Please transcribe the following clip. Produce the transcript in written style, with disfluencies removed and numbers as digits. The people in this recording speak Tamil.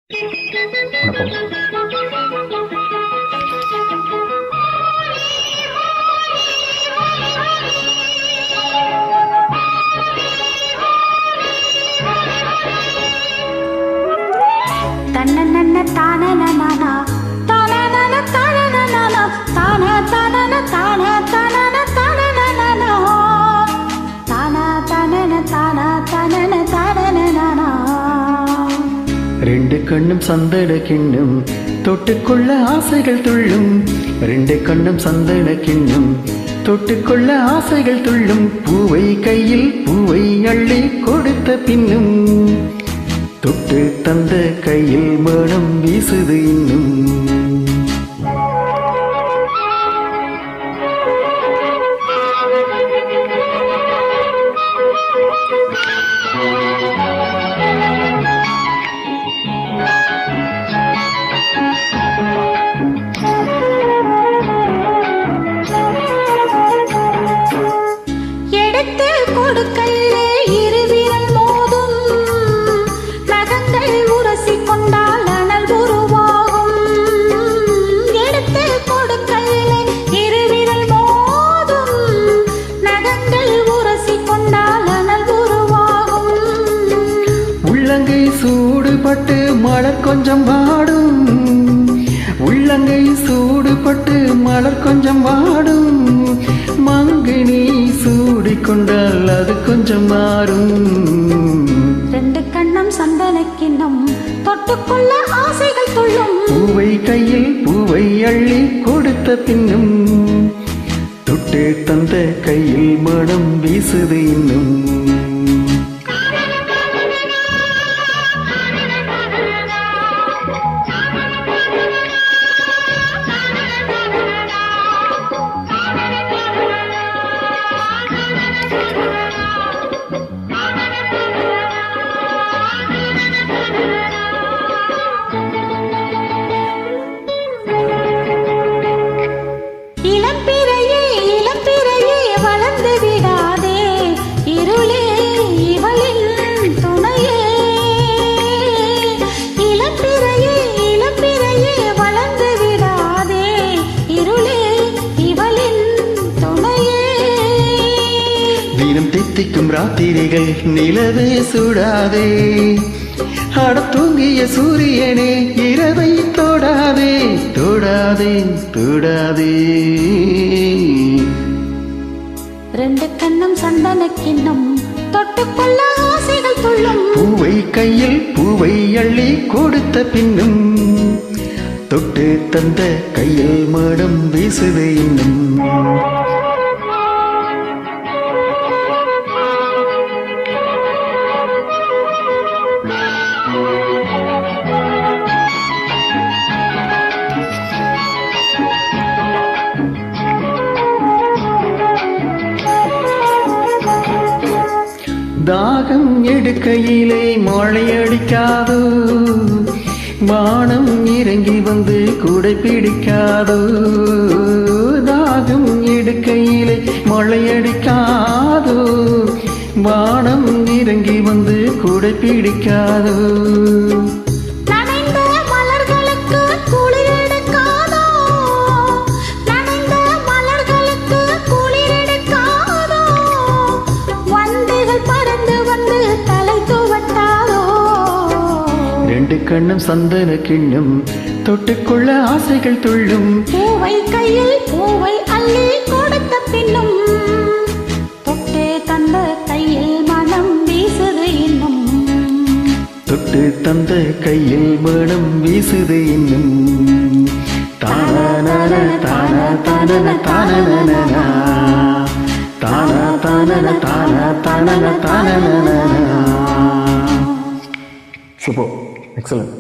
வணக்கம். தன்னன்ன தானனனனா தானனன தானனனனா தான தானன தான தானன தானனனனா தான தானன தான தானன தானனனனா. ரெண்டு கண்ணும் சந்தன கிண்ணம் தொட்டுக்கொள்ள ஆசைகள் துள்ளும். ரெண்டு கண்ணும் சந்தன கிண்ணம் தொட்டுக்கொள்ள ஆசைகள் துள்ளும். பூவை கையில் பூவை அள்ளி கொடுத்த பின்னும் தொட்டு தந்த கையில் மனம் வீசுது இன்னும். எடுத்து கொடுக்கையிலே இருவிரல் மோதும். நகங்கள் உரசி கொண்டால் அனல் உருவாகும். எடுத்து கொடுக்கையிலே இருவிரல் மோதும். நகங்கள் உரசி கொண்டால் அனல் உருவாகும். உள்ளங்கை சூடுபட்டு மலர் கொஞ்சம் வாடும். உள்ளங்கை சூடுபட்டு மலர் கொஞ்சம் வாடும். மங்கினி சூடிக்கொண்டால் அது கொஞ்சம் மாறும். ரெண்டு கண்ணம் சந்தன கிண்ணம் தொட்டுக்கொள்ள ஆசைகள் துள்ளும். பூவை கையில் பூவை அள்ளி கொடுத்த பின்னும் தொட்டு தந்த கையில் மனம் வீசுது இன்னும். இளம்பிறையே இளம்பிறையே வளர்ந்து விடாதே. இருளே இவளின் துணையே. இளம்பிறையே இளம்பிறையே வளர்ந்து விடாதே. இருளே இவளின் துணையே. தினம் தித்திக்கும் ராத்திரிகள் நிலவே சூடாதே. ஆட தூங்கிய சூரியனே இரவை தொடாதே தொடாதே தொடாதே. ரெண்டு கண்ணம் சந்தன கிண்ணம் தொட்டுக்கொள்ள ஆசைகள் துள்ளும். பூவை கையில் பூவை அள்ளி கொடுத்த பின்னும் தொட்டு தந்த கையில் மனம் வீசுது இன்னும். தாகம் எடுக்கையிலே மழையடிக்காதோ. வானம் இறங்கி வந்து கூடை பிடிக்காதோ. தாகம் எடுக்கையிலே மழையடிக்காதோ. வானம் இறங்கி வந்து கூடை பிடிக்காதோ. நனைந்த மலர்களுக்கு குளிர் எடுக்காதோ. நனைந்த மலர்களுக்கு குளிர் எடுக்காதோ. வண்டுகள் பறந்து வந்து தலை துவட்டாதோ. ரெண்டு கண்ணும் சந்தன கிண்ணம் தொட்டுக்கொள்ள ஆசைகள் துள்ளும். பூவை கையில் பூவை அள்ளி கொடுத்த பின்னும் தொட்டு தந்த கையில் மனம் வீசுது இன்னும். தொட்டு தந்த கையில் மனம் வீசுது இன்னும். தான தான தான தான தான தான தான தான தான. Super, excellent.